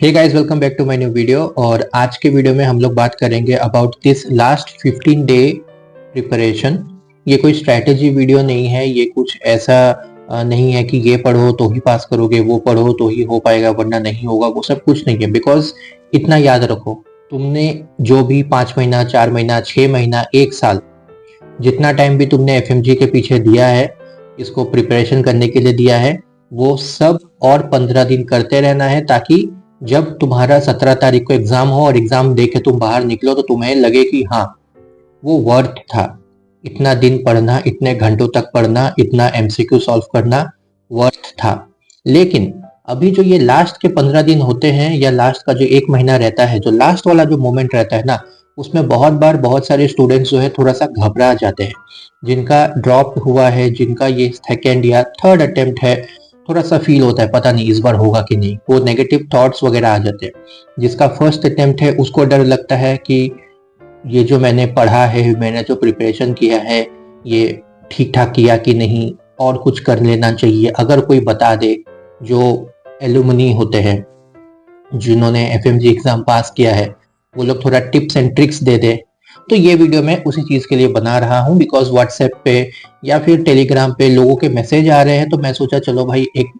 Hey guys, welcome back to my new video. और आज के वीडियो में हम लोग बात करेंगे about this last 15 day preparation. ये कोई स्ट्रैटेजी वीडियो नहीं है, ये कुछ ऐसा नहीं है कि ये पढ़ो तो ही पास करोगे, वो पढ़ो तो ही हो पाएगा वरना नहीं होगा, वो सब कुछ नहीं है। बिकॉज इतना याद रखो, तुमने जो भी 5 महीना, 4 महीना, 6 महीना, 1 साल, जितना टाइम भी तुमने एफएमजी के पीछे दिया है, इसको प्रिपरेशन करने के लिए दिया है, वो सब और 15 दिन करते रहना है, ताकि जब तुम्हारा 17 तारीख को एग्जाम हो और एग्जाम दे के तुम बाहर निकलो तो तुम्हें लगे कि हाँ, वो वर्थ था। इतना दिन पढ़ना, इतने घंटों तक पढ़ना, इतना एमसीक्यू सॉल्व करना वर्थ था। लेकिन अभी जो ये लास्ट के 15 दिन होते हैं या लास्ट का जो 1 महीना रहता है, जो लास्ट वाला जो मोमेंट रहता है ना, उसमें बहुत बार बहुत सारे स्टूडेंट्स जो है थोड़ा सा घबरा जाते हैं। जिनका ड्रॉप हुआ है, जिनका ये सेकेंड या थर्ड अटेम्प्ट है, थोड़ा सा फील होता है पता नहीं इस बार होगा कि नहीं, वो नेगेटिव थॉट्स वगैरह आ जाते हैं। जिसका फर्स्ट अटेम्प्ट है उसको डर लगता है कि ये जो मैंने पढ़ा है, मैंने जो प्रिपरेशन किया है, ये ठीक ठाक किया कि नहीं, और कुछ कर लेना चाहिए। अगर कोई बता दे, जो एलुमनी होते हैं, जिन्होंने एफएमजी एग्जाम पास किया है, वो लोग थोड़ा टिप्स एंड ट्रिक्स दे दे, तो ये वीडियो मैं उसी चीज के लिए बना रहा हूँ। बिकॉज व्हाट्सएप पे या फिर टेलीग्राम पे लोगों के मैसेज आ रहे हैं, तो मैं सोचा चलो भाई एक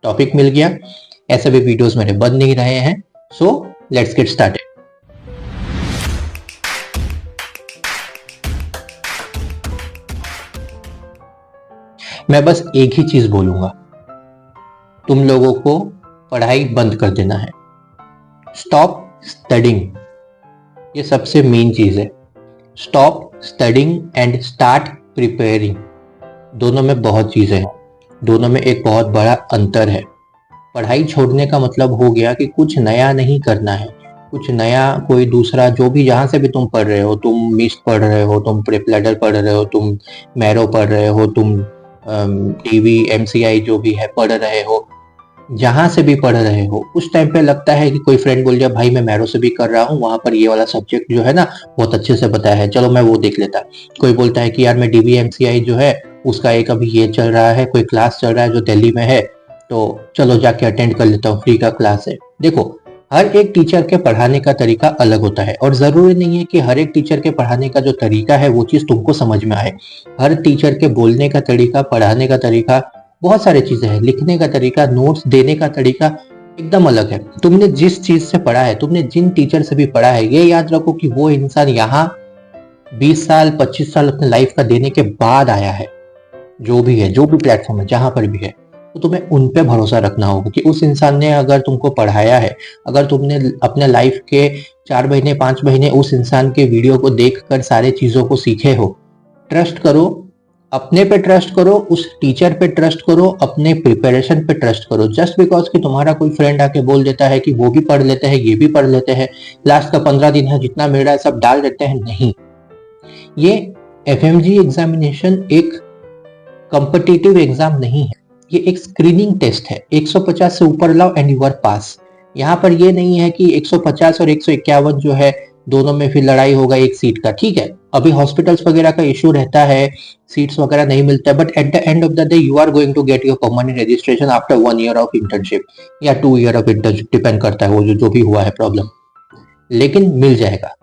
टॉपिक मिल गया, ऐसे भी वीडियोस मेरे बन नहीं रहे हैं। So let's get started. मैं बस एक ही चीज बोलूंगा, तुम लोगों को पढ़ाई बंद कर देना है। स्टॉप स्टडिंग, ये सबसे मेन चीज है। Stop studying and start preparing. दोनों में बहुत चीजें हैं, दोनों में एक बहुत बड़ा अंतर है। पढ़ाई छोड़ने का मतलब हो गया कि कुछ नया नहीं करना है, कुछ नया कोई दूसरा, जो भी जहां से भी तुम पढ़ रहे हो, तुम मिस्ट पढ़ रहे हो, तुम प्रेपलैडर पढ़ रहे हो, तुम मैरो पढ़ रहे हो, तुम टीवी एमसीआई जो भी है पढ़ रहे हो, जहां से भी पढ़ रहे हो, उस टाइम पे लगता है कि कोई फ्रेंड बोल दिया भाई मैं मैरो से भी कर रहा हूँ, वहां पर ये वाला सब्जेक्ट जो है ना बहुत अच्छे से बताया है, चलो मैं वो देख लेता। कोई बोलता है कि यार मैं डीवी एमसीआई जो है उसका एक अभी ये चल रहा है, कोई क्लास चल रहा है जो दिल्ली में है, तो चलो जाके अटेंड कर लेता हूँ, फ्री का क्लास है। देखो, हर एक टीचर के पढ़ाने का तरीका अलग होता है, और जरूरी नहीं है कि हर एक टीचर के पढ़ाने का जो तरीका है वो चीज तुमको समझ में आए। हर टीचर के बोलने का तरीका, पढ़ाने का तरीका, बहुत सारी चीजें हैं, लिखने का तरीका, नोट्स देने का तरीका एकदम अलग है। तुमने जिस चीज से पढ़ा है, तुमने जिन टीचर से भी पढ़ा है, ये याद रखो कि वो इंसान यहाँ 20 साल 25 साल अपने लाइफ का देने के बाद आया है। जो भी है, जो भी प्लेटफॉर्म है, जहां पर भी है, तो तुम्हें उन पे भरोसा रखना होगा कि उस इंसान ने अगर तुमको पढ़ाया है, अगर तुमने अपने लाइफ के 4 महीने 5 महीने उस इंसान के वीडियो को देखकर सारे चीजों को सीखे हो, ट्रस्ट करो। अपने पे ट्रस्ट करो, उस टीचर पे ट्रस्ट करो, अपने प्रिपरेशन पे ट्रस्ट करो। जस्ट बिकॉज कि तुम्हारा कोई फ्रेंड आके बोल देता है कि वो भी पढ़ लेते हैं, ये भी पढ़ लेते हैं, लास्ट का 15 दिन है, जितना मिल रहा है सब डाल देते हैं, नहीं। ये एफएमजी एग्जामिनेशन एक कॉम्पिटिटिव एग्जाम नहीं है, ये एक स्क्रीनिंग टेस्ट है। 150 से ऊपर लाओ एंड यू आर पास। यहाँ पर ये नहीं है कि 150 और 151 जो है दोनों में फिर लड़ाई होगा एक सीट का। ठीक है, अभी हॉस्पिटल्स वगैरह का इशू रहता है, सीट्स वगैरह नहीं मिलता है, but at the end of the day you are going to get your permanent registration after 1 year of internship या 2 ईयर ऑफ इंटर्नशिप, डिपेंड करता है वो जो भी हुआ है प्रॉब्लम, लेकिन मिल जाएगा।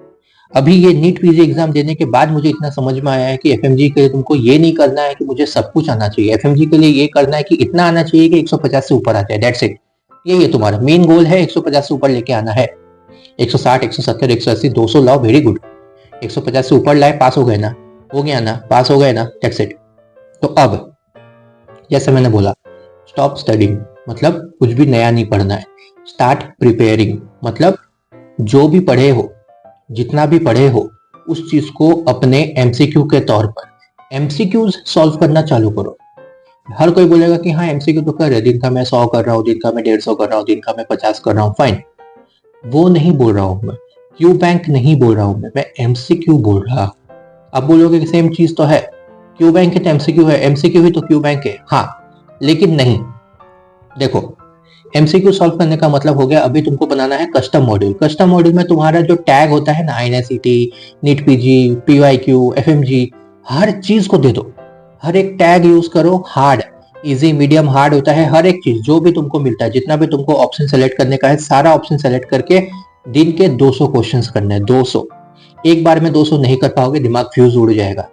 अभी ये नीट पीजी एग्जाम देने के बाद मुझे इतना समझ में आया है कि एफएमजी के लिए तुमको ये नहीं करना है कि मुझे सब कुछ आना चाहिए। एफएमजी के लिए ये करना है कि इतना आना चाहिए कि 150 से ऊपर आ जाए, दैट्स इट। ये तुम्हारा मेन गोल है, 150 से ऊपर लेके आना है। 160, 170, 180, 200 लाओ, वेरी गुड। 150 से ऊपर लाए, पास हो गए ना, हो गया ना, पास हो गए ना, दैट्स इट। तो अब जैसे मैंने बोला, स्टॉप स्टडिंग मतलब कुछ भी नया नहीं पढ़ना है। स्टार्ट प्रिपेयरिंग मतलब जो भी पढ़े हो, जितना भी पढ़े हो, उस चीज को अपने एमसीक्यू के तौर पर एमसीक्यूज सॉल्व करना चालू करो। हर कोई बोलेगा कि हाँ एमसीक्यू तो कर रहे, दिन का मैं 100 कर रहा हूँ, दिन का मैं 150 कर रहा हूँ, दिन का मैं 50 कर रहा हूँ, फाइन। वो नहीं बोल रहा हूं मैं, क्यू बैंक नहीं बोल रहा हूं मैं एमसीक्यू बोल रहा। अब बोलोगे कि सेम चीज तो है, क्यू बैंक है तो एमसीक्यू है, एमसीक्यू भी तो क्यू बैंक है, हाँ, लेकिन नहीं। देखो, एमसीक्यू सॉल्व करने का मतलब हो गया अभी तुमको बनाना है कस्टम मॉड्यूल। कस्टम मॉड्यूल में तुम्हारा जो टैग होता है ना, आईएनएसईटी, नीट पीजी, पीवाईक्यू, एफएमजी, हर चीज को दे दो, हर एक टैग यूज करो, हार्ड। इजी, मीडियम, हार्ड होता है। हर एक चीज जो भी तुमको मिलता है, जितना भी तुमको ऑप्शन सेलेक्ट करने का है, सारा ऑप्शन सेलेक्ट करके दिन के 200 क्वेश्चंस करने हैं। 200 एक बार में 200 नहीं कर पाओगे, दिमाग फ्यूज उड़ जाएगा।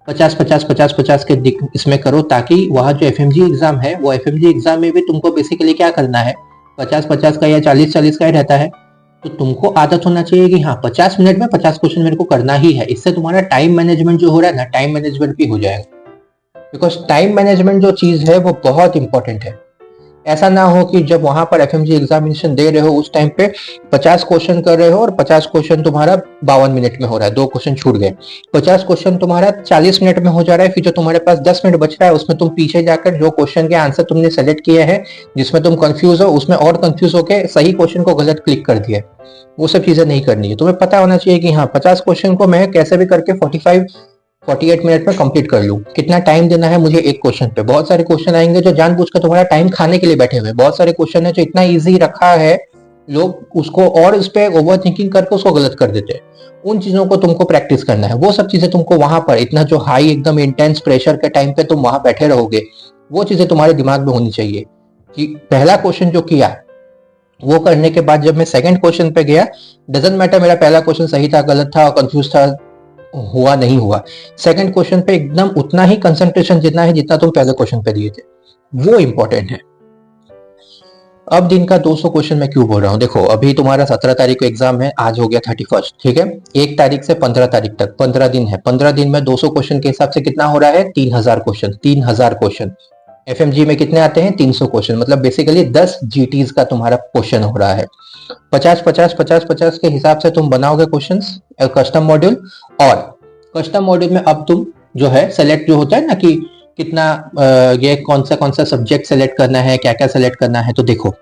50 50 50 50 के इसमें करो, ताकि वहां जो एफएमजी एग्जाम है, वो एफएमजी एग्जाम में भी तुमको बेसिकली क्या करना है, 50 50 का या 40 40 का ही रहता है। तो तुमको आदत होना चाहिए कि हाँ 50 मिनट में 50 क्वेश्चन मेरे को करना ही है। इससे तुम्हारा टाइम मैनेजमेंट जो हो रहा है ना, टाइम मैनेजमेंट भी हो जाएगा। बिकॉज टाइम मैनेजमेंट जो चीज है वो बहुत इंपॉर्टेंट है। ऐसा ना हो कि जब वहां पर एफएमजी एग्जामिनेशन दे रहे हो उस टाइम पे 50 क्वेश्चन कर रहे हो और 50 क्वेश्चन तुम्हारा 52 मिनट में हो रहा है, 2 क्वेश्चन छूट गए। 50 क्वेश्चन तुम्हारा 40 मिनट में हो जा रहा है, फिर जो तुम्हारे पास 10 मिनट बच रहा है उसमें तुम पीछे जाकर जो क्वेश्चन के आंसर तुमने सेलेक्ट किए हैं, जिसमें तुम कंफ्यूज हो, उसमें और कंफ्यूज होकर सही क्वेश्चन को गलत क्लिक कर दिया। वो सब चीजें नहीं करनी है। तुम्हें पता होना चाहिए कि हाँ 50 क्वेश्चन को मैं कैसे भी करके 48 मिनट में कंप्लीट कर लूं। कितना टाइम देना है मुझे एक क्वेश्चन पे। बहुत सारे क्वेश्चन आएंगे जो जानबूझकर तुम्हारा टाइम खाने के लिए बैठे हुए। बहुत सारे क्वेश्चन है जो इतना इजी रखा है, लोग उसको और उस पर ओवर थिंकिंग करके उसको गलत कर देते हैं। उन चीजों को तुमको प्रैक्टिस करना है। वो सब चीजें तुमको वहां पर इतना जो हाई एकदम इंटेंस प्रेशर के टाइम पे तुम वहां बैठे रहोगे, वो चीजें तुम्हारे दिमाग में होनी चाहिए कि पहला क्वेश्चन जो किया वो करने के बाद जब मैं सेकंड क्वेश्चन पे गया, डजंट मैटर मेरा पहला क्वेश्चन सही था गलत था कंफ्यूज था, हुआ नहीं हुआ, सेकंड क्वेश्चन पे एकदम उतना ही कंसंट्रेशन जितना है जितना तुम पहले क्वेश्चन पे दिए थे। वो इंपॉर्टेंट है। अब दिन का 200 क्वेश्चन मैं क्यों बोल रहा हूँ, देखो अभी तुम्हारा 17 तारीख को एग्जाम है, आज हो गया 31, ठीक है। 1 तारीख से 15 तारीख तक 15 दिन है। 15 दिन में 200 क्वेश्चन के हिसाब से कितना हो रहा है, 3000 क्वेश्चन। 3000 क्वेश्चन एफएमजी में कितने आते हैं, 300 क्वेश्चन, मतलब बेसिकली 10 जीटीज का तुम्हारा क्वेश्चन हो रहा है। 50 50 50 50 के हिसाब से तुम बनाओगे क्वेश्चंस कस्टम मॉड्यूल। और कस्टम मॉड्यूल में अब तुम जो है सेलेक्ट जो होता है ना कि कितना ये कौन सा सब्जेक्ट सेलेक्ट करना है, क्या क्या सेलेक्ट करना है। तो देखो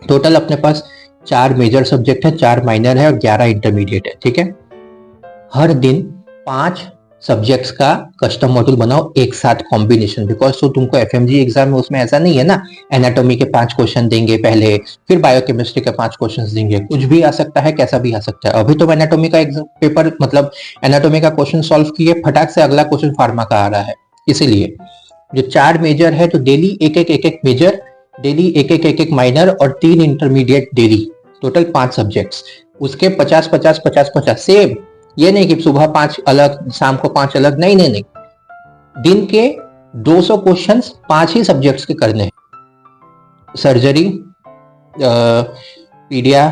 टोटल अपने पास 4 मेजर सब्जेक्ट है, 4 माइनर है और 11 इंटरमीडिएट है, ठीक है। हर दिन 5 सब्जेक्ट्स का कस्टम मॉड्यूल बनाओ एक साथ कॉम्बिनेशन। बिकॉज तो तुमको एफएमजी एग्जाम में उसमें ऐसा नहीं है ना, एनाटॉमी के 5 क्वेश्चन देंगे पहले, फिर बायोकेमिस्ट्री के 5 क्वेश्चन देंगे। कुछ भी आ सकता है, कैसा भी आ सकता है। अभी तो एनाटॉमी का एग्जाम पेपर मतलब एनाटॉमी का क्वेश्चन सॉल्व किए, फटाक से अगला क्वेश्चन फार्मा का आ रहा है। इसीलिए जो 4 मेजर है तो डेली एक मेजर, डेली एक माइनर और 3 इंटरमीडिएट डेली, टोटल 5 सब्जेक्ट्स। उसके 50 50 50 50 सेम। ये नहीं कि सुबह 5 अलग शाम को 5 अलग, नहीं नहीं नहीं, दिन के 200 क्वेश्चंस 5 ही सब्जेक्ट्स के करने हैं। सर्जरी, पीडिया,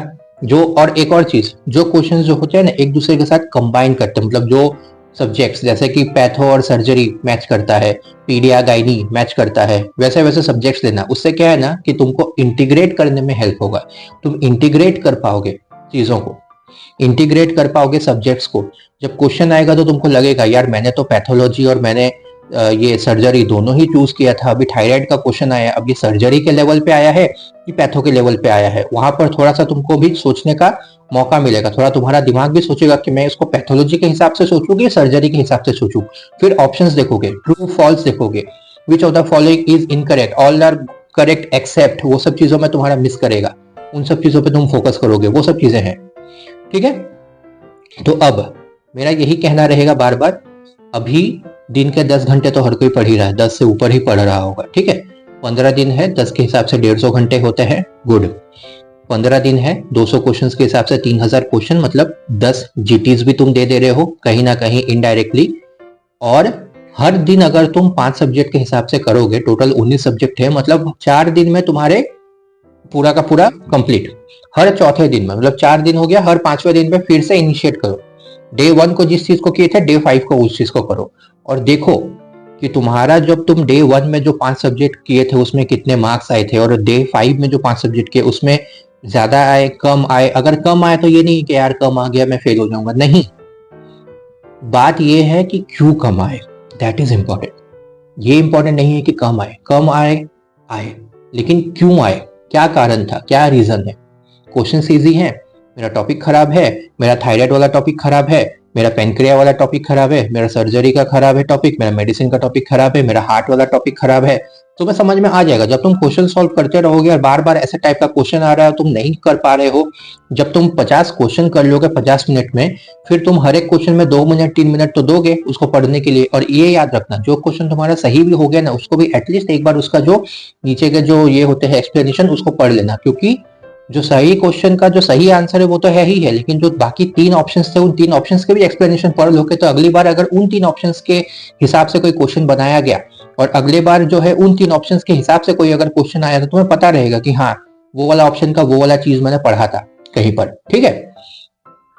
जो और एक और चीज, जो क्वेश्चंस जो होते हैं ना एक दूसरे के साथ कंबाइन करते हैं, मतलब जो सब्जेक्ट्स जैसे कि पैथो और सर्जरी मैच करता है, पीडिया गाइनी मैच करता है, वैसे वैसे सब्जेक्ट्स लेना। उससे क्या है ना कि तुमको इंटीग्रेट करने में हेल्प होगा। तुम इंटीग्रेट कर पाओगे चीजों को, इंटीग्रेट कर पाओगे सब्जेक्ट्स को। जब क्वेश्चन आएगा तो तुमको लगेगा यार मैंने तो पैथोलॉजी और मैंने ये सर्जरी दोनों ही चूज किया था, अभी थायराइड का क्वेश्चन आया, अब ये सर्जरी के लेवल पे आया है कि पैथो के लेवल पे आया है। वहां पर थोड़ा सा तुमको भी सोचने का मौका मिलेगा, थोड़ा तुम्हारा दिमाग भी सोचेगा कि मैं इसको पैथोलॉजी के हिसाब से सोचूं कि सर्जरी के हिसाब से सोचूं। फिर ऑप्शंस देखोगे, ट्रू फॉल्स देखोगे, which of the following is incorrect, all are correct except, वो सब चीजों में तुम्हारा मिस करेगा। उन सब चीजों पे तुम फोकस करोगे, वो सब चीजें हैं, ठीक है। तो अब मेरा यही कहना रहेगा बार बार, अभी दिन के 10 घंटे तो हर कोई पढ़ ही रहा है, 10 से ऊपर ही पढ़ रहा होगा, ठीक है। 15 दिन है, 10 के हिसाब से 150 घंटे होते हैं, गुड। 15 दिन है, 200 क्वेश्चंस के हिसाब से 3000 क्वेश्चन, मतलब 10 जीटीज भी तुम दे रहे हो कहीं ना कहीं इनडायरेक्टली। और हर दिन अगर तुम 5 सब्जेक्ट के हिसाब से करोगे, टोटल 19 सब्जेक्ट है, मतलब 4 दिन में तुम्हारे पूरा का पूरा कंप्लीट। हर चौथे दिन में, मतलब 4 दिन हो गया, हर 5वें दिन पे फिर से इनिशिएट करो। डे 1 को जिस चीज को किए थे, डे 5 को उस चीज को करो। और देखो कि तुम्हारा जब तुम डे 1 में जो 5 सब्जेक्ट किए थे उसमें कितने मार्क्स आए थे, और डे 5 में जो 5 सब्जेक्ट किए उसमें ज्यादा आए कम आए। अगर कम आए तो ये नहीं कि यार कम आ गया मैं फेल हो जाऊंगा, नहीं। बात ये है कि क्यों कम आए, दैट इज इंपॉर्टेंट। ये इंपॉर्टेंट नहीं है कि कम आए, कम आए आए, लेकिन क्यों आए, क्या कारण था, क्या रीजन है। क्वेश्चन इजी है, मेरा टॉपिक खराब है, मेरा थायराइड वाला टॉपिक खराब है, मेरा पेनक्रिया वाला टॉपिक खराब है, मेरा सर्जरी का खराब है टॉपिक, मेरा मेडिसिन का टॉपिक खराब है, मेरा हार्ट वाला टॉपिक खराब है, तुम्हें समझ में आ जाएगा। जब तुम क्वेश्चन सॉल्व करते रहोगे और बार बार ऐसे टाइप का क्वेश्चन आ रहा है तुम नहीं कर पा रहे हो, जब तुम 50 क्वेश्चन कर लोगे 50 मिनट में, फिर तुम हर एक क्वेश्चन में 2 मिनट 3 मिनट तो दोगे उसको पढ़ने के लिए। और ये याद रखना, जो क्वेश्चन तुम्हारा सही भी हो गया ना, उसको भी एटलीस्ट एक बार उसका जो नीचे के जो ये होते हैं एक्सप्लेनेशन उसको पढ़ लेना, क्योंकि जो सही क्वेश्चन का जो सही आंसर है वो तो है ही है, लेकिन जो बाकी 3 ऑप्शंस थे उन 3 ऑप्शंस के भी एक्सप्लेनेशन पढ़ लोगे तो अगली बार अगर उन 3 ऑप्शंस के हिसाब से कोई क्वेश्चन बनाया गया और अगले बार जो है उन 3 ऑप्शंस के हिसाब से कोई अगर क्वेश्चन आया तो तुम्हें पता रहेगा कि हाँ वो वाला ऑप्शन का वो वाला चीज मैंने पढ़ा था कहीं पर। ठीक है,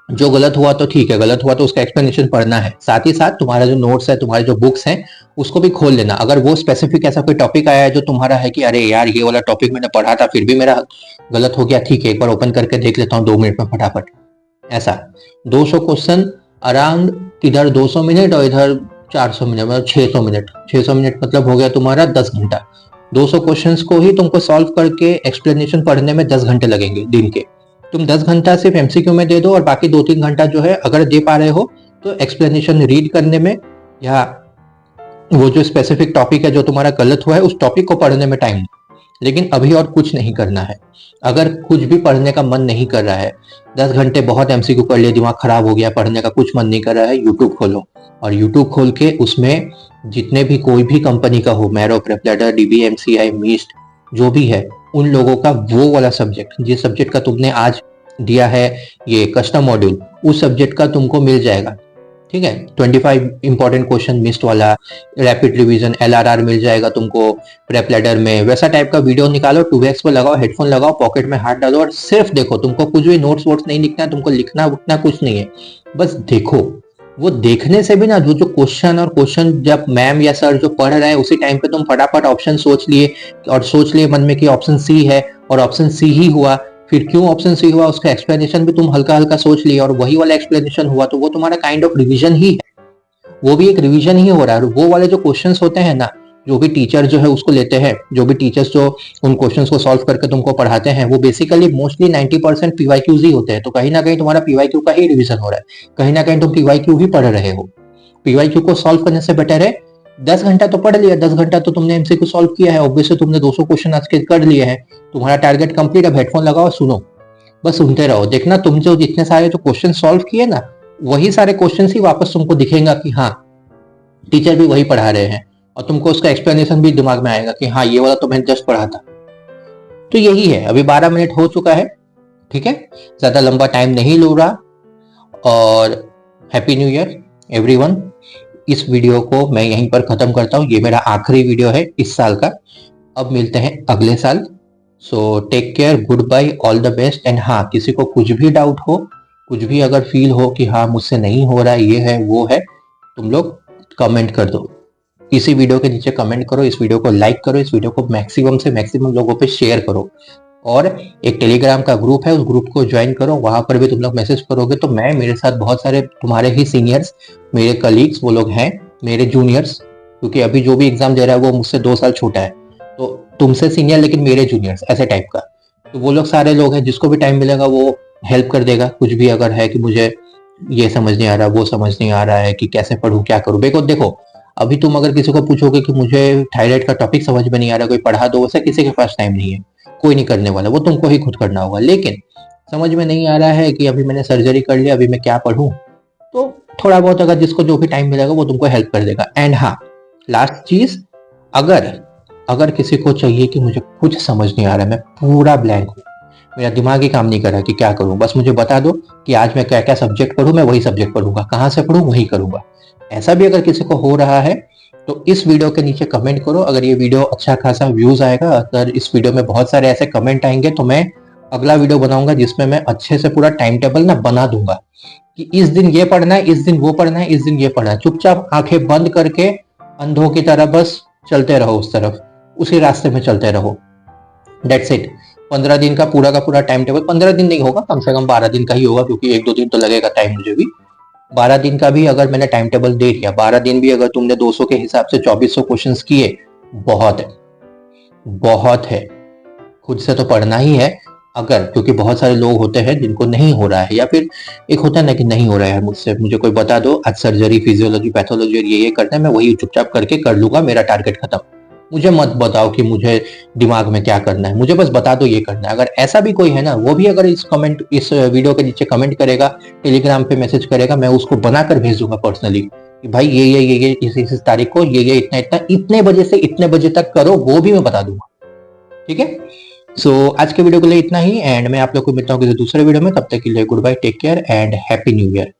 जो गलत हुआ तो ठीक है, गलत हुआ तो उसका एक्सप्लेनेशन पढ़ना है। साथ ही साथ तुम्हारा जो नोट्स है, तुम्हारे जो बुक्स हैं, उसको भी खोल लेना। अगर वो स्पेसिफिक ऐसा कोई टॉपिक आया है जो तुम्हारा है कि अरे यार ये वाला टॉपिक मैंने पढ़ा था फिर भी मेरा गलत हो गया, ठीक है एक बार ओपन करके देख लेता हूँ 2 मिनट में फटाफट। ऐसा 200 क्वेश्चन अराउंड, इधर 200 मिनट और इधर 400 मिनट, मतलब 600 मिनट। 600 मिनट मतलब हो गया तुम्हारा 10 घंटा। 200 क्वेश्चंस को ही तुमको सॉल्व करके एक्सप्लेनेशन पढ़ने में 10 घंटे लगेंगे दिन के। तुम 10 घंटा सिर्फ एमसीक्यू में दे दो और बाकी 2-3 घंटा जो है अगर दे पा रहे हो तो एक्सप्लेनेशन रीड करने में, या वो जो स्पेसिफिक टॉपिक है जो तुम्हारा गलत हुआ है उस टॉपिक को पढ़ने में टाइम। लेकिन अभी और कुछ नहीं करना है। अगर कुछ भी पढ़ने का मन नहीं कर रहा है, 10 घंटे बहुत एमसीक्यू कर लिया, दिमाग खराब हो गया, पढ़ने का कुछ मन नहीं कर रहा है, यूट्यूब खोलो और यूट्यूब खोल के उसमें जितने भी कोई भी कंपनी का हो, मैरो, प्रेपलैडर, डीबीएमसीआई, मिस्ट, जो भी है उन लोगों का वो वाला सब्जेक्ट, जिस सब्जेक्ट का तुमने आज दिया है ये कस्टम मॉड्यूल, उस सब्जेक्ट का तुमको मिल जाएगा। ठीक है, 25 इंपॉर्टेंट क्वेश्चन मिस्ड वाला, रैपिड रिवीजन एलआरआर मिल जाएगा तुमको प्रेपलैडर में। वैसा टाइप का वीडियो निकालो, 2x पे लगाओ, हेडफोन लगाओ, पॉकेट में हाथ डालो और सिर्फ देखो। तुमको कुछ भी नोट्स वोट्स नहीं लिखना है, तुमको लिखना उठना कुछ नहीं है, बस देखो। वो देखने से भी ना, जो जो क्वेश्चन और क्वेश्चन जब मैम या सर जो पढ़ रहे हैं उसी टाइम पे तुम फटाफट ऑप्शन सोच लिए और सोच लिए मन में कि ऑप्शन सी है और ऑप्शन सी ही हुआ, फिर क्यों ऑप्शन सी हुआ उसका एक्सप्लेनेशन भी तुम हल्का हल्का सोच लिया और वही वाला एक्सप्लेनेशन हुआ, तो वो तुम्हारा काइंड ऑफ रिवीजन ही है। वो भी एक रिवीजन ही हो रहा है। और वो वाले जो क्वेश्चंस होते हैं ना, जो भी टीचर जो है उसको लेते हैं, जो भी टीचर्स जो उन क्वेश्चंस को सॉल्व करके तुमको पढ़ाते हैं, वो बेसिकली मोस्टली 90% पीवाईक्यूज ही होते हैं। तो कहीं ना कहीं तुम्हारा पीवाईक्यू का ही रिवीजन हो रहा है, कहीं ना कहीं तुम पीवाईक्यू ही पढ़ रहे हो। पीवाईक्यू को सॉल्व करने से बेटर है 10 घंटा तो पढ़ लिया, 10 घंटा तो तुमने एमसीक्यू सॉल्व किया है, ऑब्वियसली तुमने 200 क्वेश्चन आज के कर लिए हैं, तुम्हारा टारगेट कंप्लीट। अब हेडफोन लगाओ, सुनो, बस सुनते रहो। देखना तुम जो जितने सारे जो क्वेश्चन सॉल्व किए ना, वही सारे क्वेश्चन ही वापस तुमको दिखेगा कि हाँ टीचर भी वही पढ़ा रहे हैं, और तुमको उसका एक्सप्लेनेशन भी दिमाग में आएगा कि हाँ ये वाला तो मैंने जस्ट पढ़ा था। तो यही है। अभी 12 मिनट हो चुका है, ठीक है, ज्यादा लंबा टाइम नहीं लो रहा। और हैप्पी न्यू ईयर एवरीवन। इस वीडियो को मैं यहीं पर खत्म करता हूँ, ये मेरा आखिरी वीडियो है इस साल का। अब मिलते हैं अगले साल। So take care, goodbye, all the best. And हाँ, किसी को कुछ भी डाउट हो, कुछ भी अगर फील हो कि हाँ मुझसे नहीं हो रहा है, ये है वो है, तुम लोग कमेंट कर दो, इसी वीडियो के नीचे कमेंट करो, इस वीडियो को लाइक करो, इस वीडियो को मैक्सिमम से मैक्सिमम लोगों पे शेयर करो। और एक टेलीग्राम का ग्रुप है, उस ग्रुप को ज्वाइन करो, वहां पर भी तुम लोग मैसेज करोगे तो मैं, मेरे साथ बहुत सारे तुम्हारे ही सीनियर्स, मेरे कलीग्स वो लोग हैं, मेरे जूनियर्स, क्योंकि अभी जो भी एग्जाम दे रहा है वो मुझसे 2 साल छोटा है, तो तुमसे सीनियर लेकिन मेरे जूनियर्स, ऐसे टाइप का। तो वो लोग सारे लोग हैं, जिसको भी टाइम मिलेगा वो हेल्प कर देगा। कुछ भी अगर है कि मुझे ये समझ नहीं आ रहा, वो समझ नहीं आ रहा है कि कैसे पढूं, क्या करूं, देखो अभी तुम अगर किसी को पूछोगे कि मुझे थायराइड का टॉपिक समझ में नहीं आ रहा, कोई पढ़ा दो, वैसे किसी के पास टाइम नहीं है, कोई नहीं करने वाला, वो तुमको ही खुद करना होगा। लेकिन समझ में नहीं आ रहा है कि अभी मैंने सर्जरी कर लिया, अभी मैं क्या पढ़ूं, तो थोड़ा बहुत अगर जिसको जो भी टाइम मिलेगा वो तुमको हेल्प कर देगा। एंड हाँ, लास्ट चीज, अगर अगर किसी को चाहिए कि मुझे कुछ समझ नहीं आ रहा है, मैं पूरा ब्लैंक हूँ, मेरा दिमाग ही काम नहीं कर रहा कि क्या करूं, बस मुझे बता दो कि आज मैं क्या क्या सब्जेक्ट पढ़ूं, मैं वही सब्जेक्ट पढ़ूंगा, कहां से पढ़ूं वही करूंगा, ऐसा भी अगर किसी को हो रहा है तो इस वीडियो के नीचे कमेंट करो। अगर ये वीडियो अच्छा खासा व्यूज आएगा, अगर इस वीडियो में बहुत सारे ऐसे कमेंट आएंगे, तो मैं अगला वीडियो बनाऊंगा जिसमें मैं अच्छे से पूरा टाइम टेबल ना बना दूंगा कि इस दिन ये पढ़ना है, इस दिन वो पढ़ना है, इस दिन ये पढ़ना है। चुपचाप आंखें बंद करके अंधों की तरह बस चलते रहो, उस तरफ, उसी रास्ते में चलते रहो। That's it. 15 दिन का पूरा टाइम टेबल, 15 दिन नहीं होगा, कम से कम 12 दिन का ही होगा, क्योंकि 1-2 दिन तो लगेगा टाइम मुझे भी। 12 दिन का भी अगर मैंने टाइम टेबल दे दिया, 12 दिन भी अगर तुमने 200 के हिसाब से 2400 क्वेश्चंस किए, बहुत है, बहुत है। खुद से तो पढ़ना ही है। अगर, क्योंकि बहुत सारे लोग होते हैं जिनको नहीं हो रहा है, या फिर एक होता है ना कि नहीं हो रहा है मुझसे, मुझे कोई बता दो आज सर्जरी, फिजियोलॉजी, पैथोलॉजी और ये करना है, मैं वही चुपचाप करके कर लूंगा, मेरा टारगेट खत्म। मुझे मत बताओ कि मुझे दिमाग में क्या करना है, मुझे बस बता दो ये करना है। अगर ऐसा भी कोई है ना, वो भी अगर इस वीडियो के नीचे कमेंट करेगा, टेलीग्राम पे मैसेज करेगा, मैं उसको बनाकर भेज दूंगा पर्सनली कि भाई ये इस तारीख को ये इतना इतना इतने बजे से इतने बजे तक करो, वो भी मैं बता दूंगा। ठीक है, सो आज के वीडियो के लिए इतना ही, एंड मैं आप लोग को मिलता हूँ किसी दूसरे वीडियो में। तब तक के लिए goodbye, take care and happy new year.